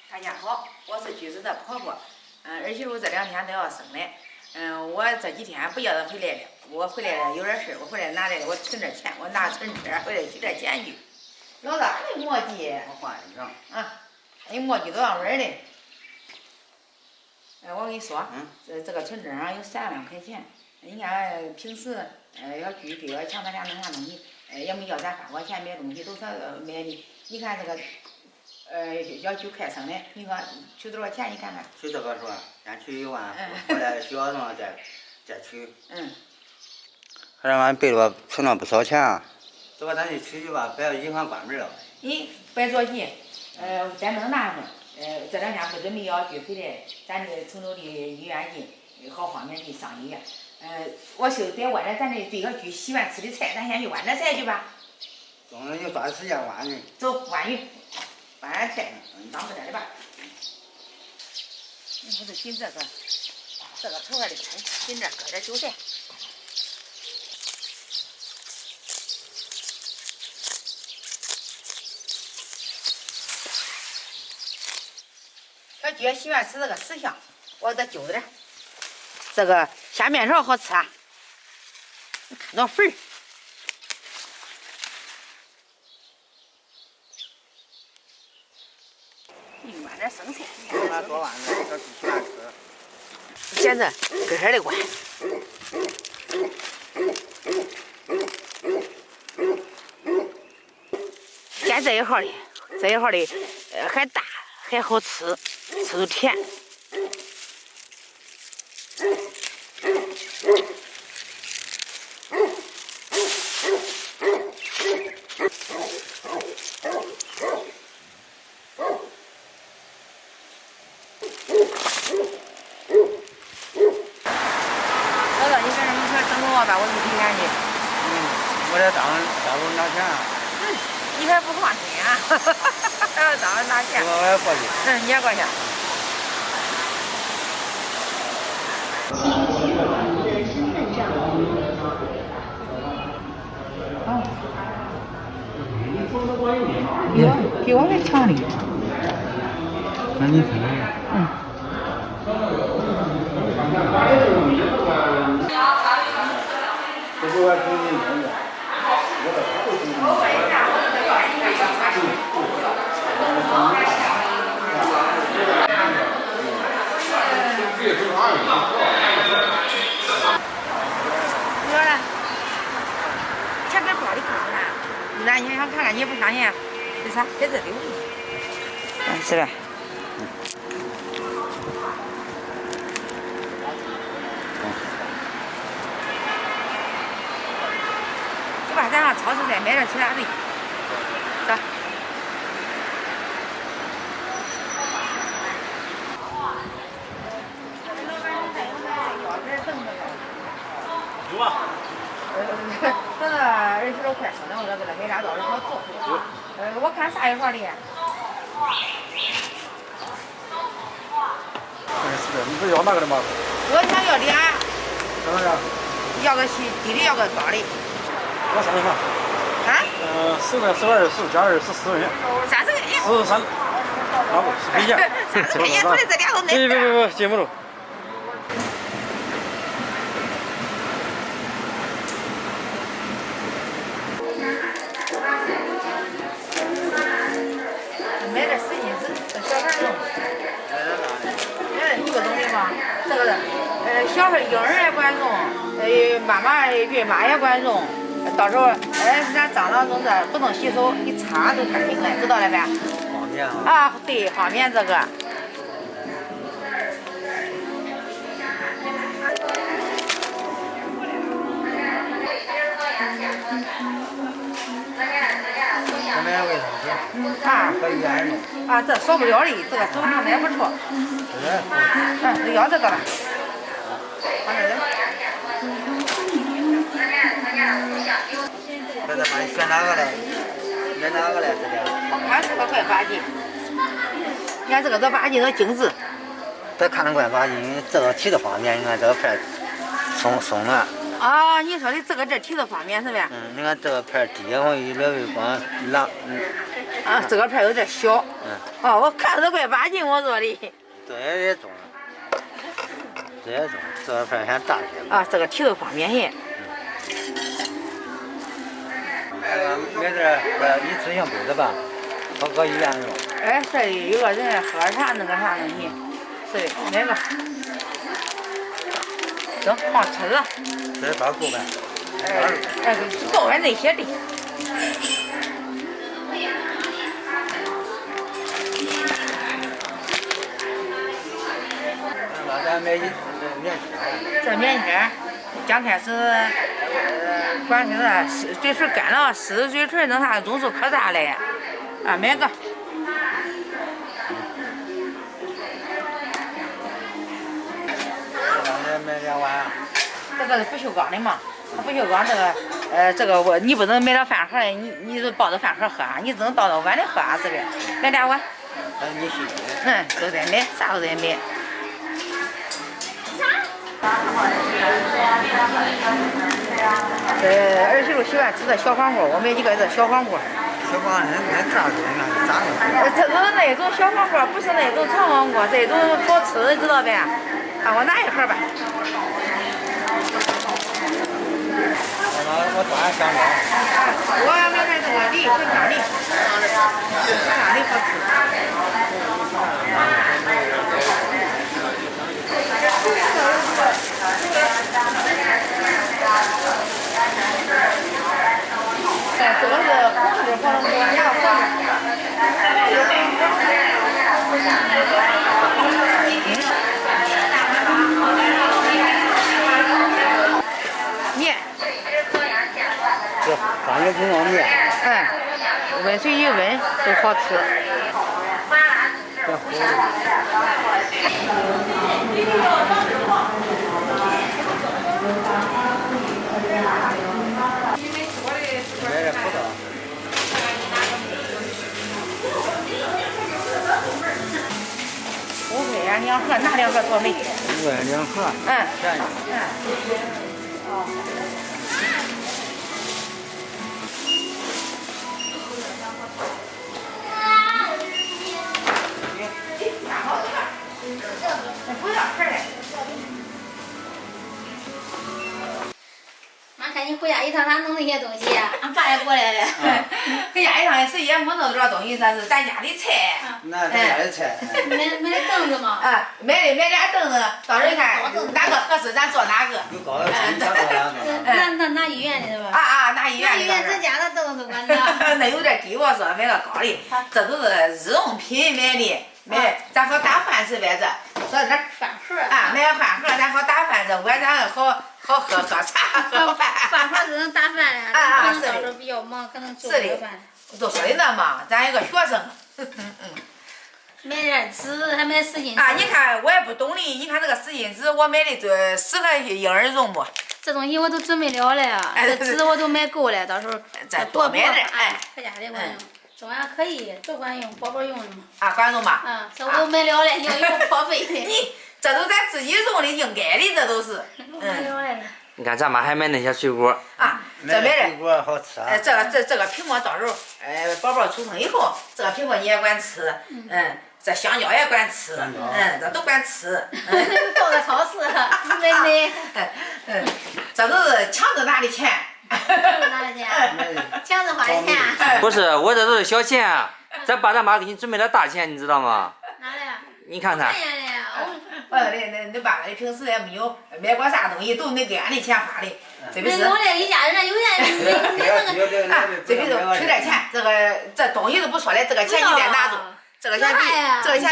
大家好，我是橘子的婆婆。儿媳妇这2天都要生了。我这几天不叫她回来了，我回来了有点事，我回来拿来了，我存点钱，我拿存折回来取点钱去。老大，你磨叽。我换一张。啊，你磨叽多少文的？我跟你说，这个存折上有3万块钱。你看平时要去给我抢他俩弄啥东西，也没叫咱花过钱买东西，都是买的。你看这个。要取快生的，你说取多少钱？你看看。取这个是吧？先取1万，回来需要什么再取。还让俺背着存了不少钱啊。这个咱就取去吧，不要银行关门了。你别着急，咱能拿上。这2天不准备要去回来，咱这成都离医院近，好方便去上医院。我就在外头，咱这最小区洗完吃的菜，咱先去挖点菜去吧。有多时间挖呢？走，挖鱼。挖点菜，当不点的吧。我就紧这个头发的菜，紧这搁点韭菜。小菊喜欢吃这个10香，我给它揪点。这个下面条好吃啊，你看多肥。挖点生菜，拿多万的，小鸡喜欢吃。捡着根儿的瓜，捡这一号的，还大还好吃，吃都甜。把我去提钱去。我在大陆拿钱啊。你还不放心啊？还要大陆拿钱。我也过去。你也过去。比我还强哩。那你看。这个挺新鲜的，你说呢？钱给包里搁着呢，那你想看看，你也不相信？这啥？在这里。是吧？吧，咱上超市再买点其他的。走。有啊。等到儿媳妇快生了，我再给她买俩刀子好做。我看啥一号的？你不要那个的吗？我想要俩。多少钱？要个细低的，要个高的。我算一算。啊？10块20加2是14元。啥子？13。啊不，是赔钱。啥子赔钱？我的这俩都能。别，接不住。买点湿巾纸，这小孩用。你不懂的吗？这个小孩婴儿也管用，妈妈孕妈也管用。到时候咱脏了东西不能洗手，一擦都干净了，知道了呗？方便啊。啊，对，方便这个。这买卫生纸。啊。可以爱用。啊，这少不了的，这个手用的也不错。就要这个吧。放这儿。这把你选哪个嘞？选哪个嘞？这个。我看这个快8斤。你看这个8斤都精致。这看着快8斤，这个提的方便，你看这个片松软。啊，你说的这个提头方便是呗？你看这个牌底下我一略微光拉。啊，这个牌有点小。哦，我看着快8斤，我说的。这也重，这也重，这个牌还大些。啊，这个提头方便些。买点一次性杯子吧，好搁医院用。哎，这里有个人喝啥那个啥东西，是的，买个。行，好吃了。这包够呗？够还那些的。咱买棉签。这棉签，刚开始管是啥，嘴唇干了，湿嘴唇那啥种数可大嘞，啊，买个。买2碗。这个是不锈钢的嘛？不锈钢这个你不能买到饭盒，你就抱着饭盒喝啊，你只能倒到碗里喝啊，是的。买2碗。你洗。都得买，啥都得买。这儿媳妇喜欢吃的小黄瓜，我买几个这小黄瓜。小黄瓜那咋做呢？咋弄？这都是那种小黄瓜，不是那种长黄瓜，这种好吃，你知道呗？啊，我拿1盒吧。我端香蕉。我买点这个梨，茴香梨，茴香梨好吃。这个是红的黄瓜，你要黄的。面。这放一公光面。温水一温都好吃。买点葡萄。5块钱2盒，拿2盒草莓。5块2盒。便宜。不要盆嘞。妈看你回家一趟咋弄那些东西呀？俺爸也过来了。回家一趟谁也没弄多少东西，这是咱家的菜。那咱家的菜。买的凳子嘛。买俩凳子，到时候看哪个合适，咱坐哪个。有高的凳，小高的。拿医院的是吧？拿医院的。拿医院咱家的凳子管的。那有点低，我说买个高的，这都是日用品买的，咱好打饭吃呗这。说这饭盒。买个饭盒，咱好打饭这，晚上好喝茶喝饭。饭盒是能打饭的。是的。到时候比较忙，可能做不了饭。都说的那嘛，咱有个学生。买点纸，还买湿巾纸。你看我也不懂的，你看这个湿巾纸，我买的这10个婴儿用不？这东西我都准备了了，这纸我都买够了，到时候再多买点。回家的管用，这玩意可以，都管用，宝宝用的嘛。管用嘛？这我都买了了，有破费的。你这都咱自己用的，应该的，这都是。买了了。你看咱妈还买那些水果。这买的。水果好吃啊。这个苹果到时候，宝宝出生以后，这个苹果你也管吃，这香蕉也管吃，这都管吃。到个超市买。这都是强子拿的钱。拿的钱？强子花的钱？不是，我这都是小钱，咱爸咱妈给你准备了大钱，你知道吗？哪的？你看看。你爸你平时也没有买过啥东西，都你给俺的钱花的，这不是？没有嘞，一家人有钱没那个。这不是取点钱，这东西都不说了，这个钱你得拿住。这个钱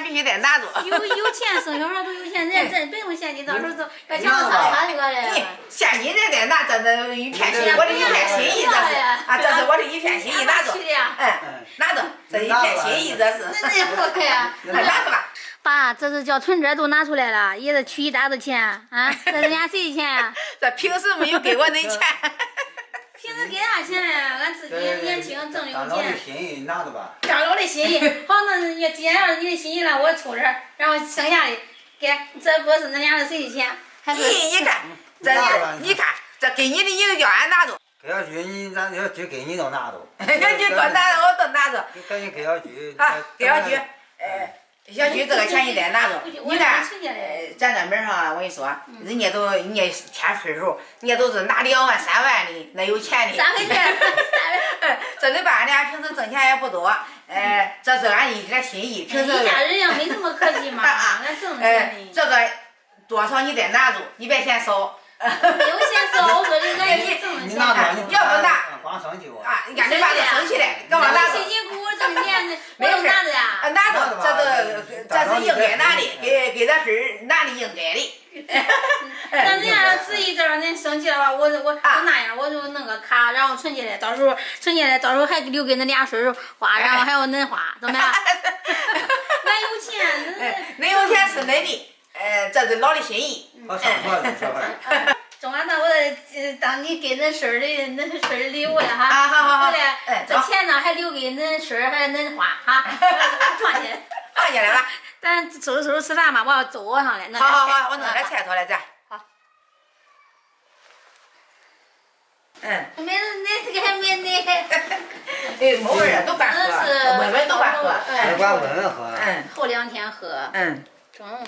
必须得拿住。有钱生小孩都有钱，人家真不用现金，到时候都要抢上他这个嘞。现金得拿，这一片心，我的一片心意这是这是我的一片心意，拿住。拿着，这一片心意这是。那也不可以啊。拿着吧。爸，这是叫存折都拿出来了，也是取一大子钱啊！这人家谁的钱呀？这平时没有给我那钱。平时给啥钱呀？俺自己年轻挣的有钱。大佬的心意拿着吧。大佬的心意，好，那既然要是你的心意了，我抽点，然后剩下的给，这不是恁俩是谁的钱？还是你看，这你看这给你的你就叫俺拿着，给小区你咱小区给你都拿着。小区给我拿着，我都拿着。赶紧给小区。好，给小区，小区这个钱你得拿着。你看，咱这门儿上，我跟你说，人家签岁数，人家都是拿2万3万的，那有钱的。3块钱，这个办的，平时挣钱也不多，这是俺一点心意。平时一家人要没这么客气嘛，俺挣钱的。这个多少你得拿住，你别嫌少。没有嫌少，我说的俺也挣钱。要不拿。光生气我。啊，你看你把这生气嘞，干嘛拿着？辛辛苦苦挣钱的，我都拿着呀。拿着，这是应该拿的，给咱孙拿的应该的。那人家要执意这让人生气的话，我那样，我就弄个卡，然后存起来，到时候还留给恁俩孙儿花，然后还有恁花，怎么样？俺有钱，恁有钱是恁的，这是老的心意。好生活的小孩。中完了，我当你给恁孙儿的礼物了哈。啊，好。回来，这钱呢还留给恁孙儿，还有恁花哈，放下来。放下来吧。咱收拾吃饭嘛，我要走上来。好，我弄点菜出来咱。好。没那个还没那。没味儿，都干喝，温都干喝。只管温喝。后2天喝。中午。